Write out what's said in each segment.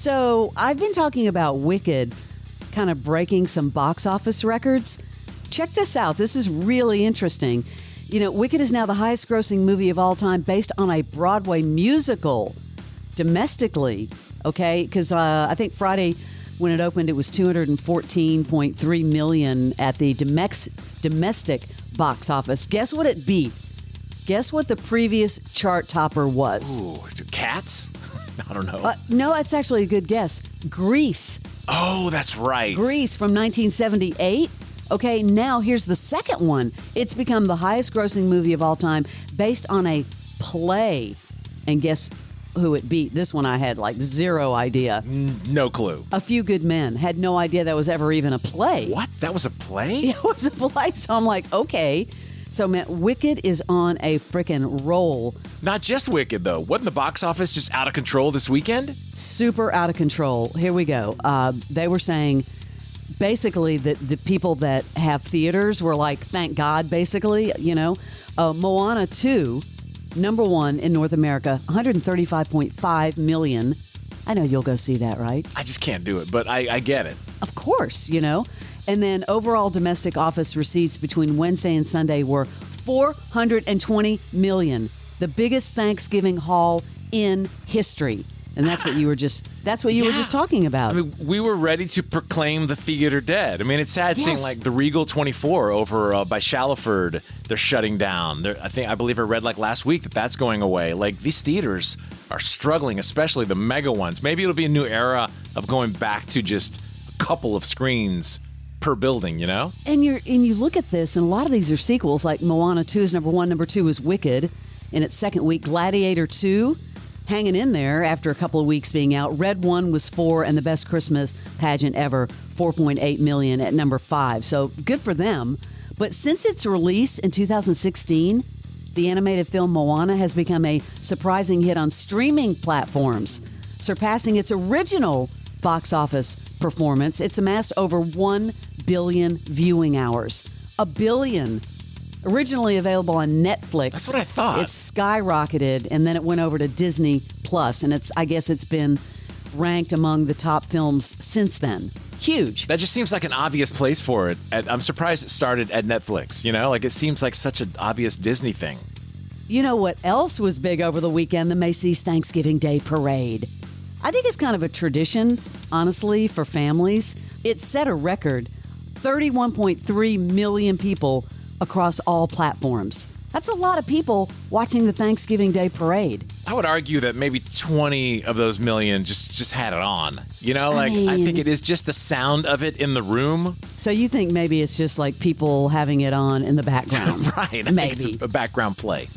So I've been talking about Wicked kind of breaking some box office records. Check this out. This is really interesting. You know, Wicked is now the highest grossing movie of all time based on a Broadway musical domestically. Okay, because I think Friday when it opened, it was $214.3 million at the domestic box office. Guess what it beat? Guess what the previous chart topper was? Ooh, Cats? I don't know. No, that's actually a good guess. Grease. Oh, that's right. Grease from 1978. Okay, now here's the second one. It's become the highest grossing movie of all time based on a play. And guess who it beat? This one I had like zero idea. No clue. A Few Good Men. Had no idea that was ever even a play. What? That was a play? It was a play. So I'm like, okay. So, man, Wicked is on a freaking roll. Not just Wicked, though. Wasn't the box office just out of control this weekend? Super out of control. Here we go. They were saying basically that the people that have theaters were like, thank God, basically, you know. Moana 2, number one in North America, $135.5 million. I know you'll go see that, right? I just can't do it, but I get it. Of course, you know. And then overall domestic office receipts between Wednesday and Sunday were $420 million, the biggest Thanksgiving haul in history. And that's what you were just talking about. I mean, we were ready to proclaim the theater dead. I mean, it's sad seeing like the Regal 24 over by Shallowford. They're shutting down. I believe I read like last week that that's going away. Like these theaters are struggling, especially the mega ones. Maybe it'll be a new era of going back to just a couple of screens per building, you know? And you look at this, and a lot of these are sequels. Like Moana 2 is number one. Number two is Wicked in its second week. Gladiator 2 hanging in there after a couple of weeks being out. Red 1 was 4, and the best Christmas pageant ever, $4.8 million at number 5. So good for them. But since its release in 2016, the animated film Moana has become a surprising hit on streaming platforms, surpassing its original box office performance. It's amassed over 1 billion viewing hours. A billion. Originally available on Netflix. That's what I thought. It's skyrocketed, and then it went over to Disney Plus, and I guess it's been ranked among the top films since then. Huge. That just seems like an obvious place for it. I'm surprised it started at Netflix, you know? Like it seems like such an obvious Disney thing. You know what else was big over the weekend? The Macy's Thanksgiving Day Parade. I think it's kind of a tradition, honestly, for families. It set a record, 31.3 million people across all platforms. That's a lot of people watching the Thanksgiving Day Parade. I would argue that maybe 20 of those million just had it on. You know, I think it is just the sound of it in the room. So you think maybe it's just like people having it on in the background? Right. I Maybe. think it's a background play.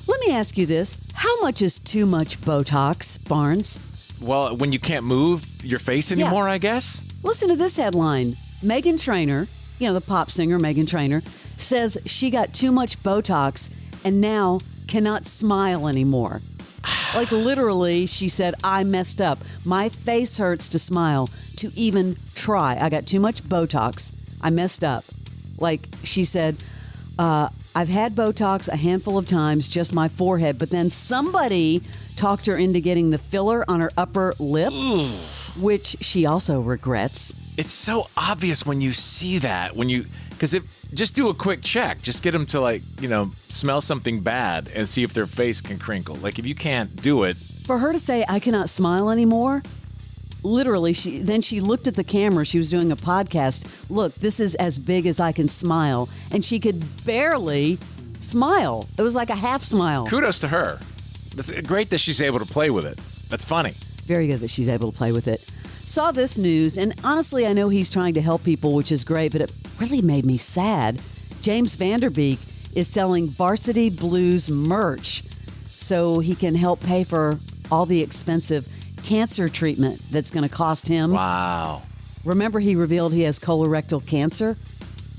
Let me ask you this. How much is too much Botox, Barnes? Well, when you can't move your face anymore, I guess. Listen to this headline. Meghan Trainor, you know, the pop singer Meghan Trainor, says she got too much Botox and now cannot smile anymore. Like literally, she said, I messed up. My face hurts to smile, to even try. I got too much Botox. I messed up. Like she said, I've had Botox a handful of times, just my forehead, but then somebody talked her into getting the filler on her upper lip, which she also regrets. It's so obvious when you see that, because just do a quick check. Just get them to smell something bad and see if their face can crinkle. Like if you can't do it. For her to say, I cannot smile anymore, literally, she looked at the camera. She was doing a podcast. Look, this is as big as I can smile. And she could barely smile. It was like a half smile. Kudos to her. It's great that she's able to play with it. That's funny. Very good that she's able to play with it. Saw this news, and honestly, I know he's trying to help people, which is great, but it really made me sad. James Van Der Beek is selling Varsity Blues merch so he can help pay for all the expensive cancer treatment that's going to cost him. Wow. Remember, he revealed he has colorectal cancer?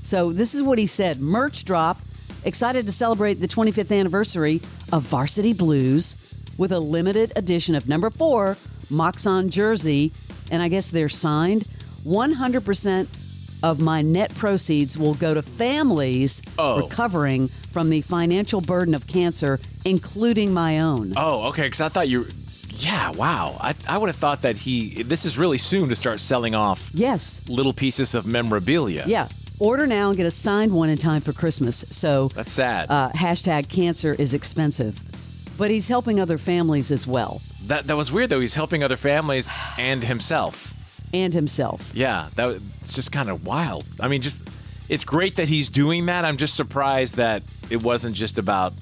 So this is what he said. Merch drop. Excited to celebrate the 25th anniversary of Varsity Blues with a limited edition of number 4 Moxon jersey. And I guess they're signed. 100% of my net proceeds will go to families recovering from the financial burden of cancer, including my own. Oh, okay. Because I thought you Yeah, wow. I would have thought that this is really soon to start selling off Yes. little pieces of memorabilia. Yeah. Order now and get a signed one in time for Christmas. So That's sad. hashtag cancer is expensive. But he's helping other families as well. That was weird, though. He's helping other families and himself. And himself. Yeah, it's just kind of wild. I mean, it's great that he's doing that. I'm just surprised that it wasn't just about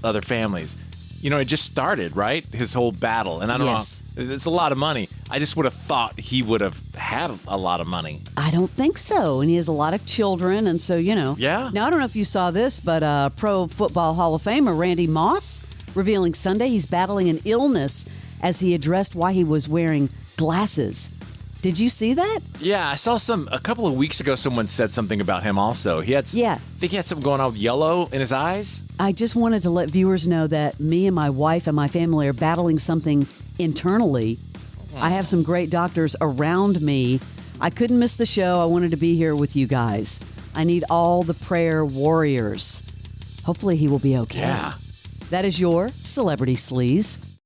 other families. You know, it just started, right? His whole battle. And I don't know. It's a lot of money. I just would have thought he would have had a lot of money. I don't think so. And he has a lot of children. And so, Yeah. Now, I don't know if you saw this, but Pro Football Hall of Famer Randy Moss revealing Sunday he's battling an illness as he addressed why he was wearing glasses. Did you see that? Yeah, I saw a couple of weeks ago, someone said something about him also. I think he had something going on with yellow in his eyes. I just wanted to let viewers know that me and my wife and my family are battling something internally. I have some great doctors around me. I couldn't miss the show. I wanted to be here with you guys. I need all the prayer warriors. Hopefully he will be okay. Yeah. That is your Celebrity Sleaze.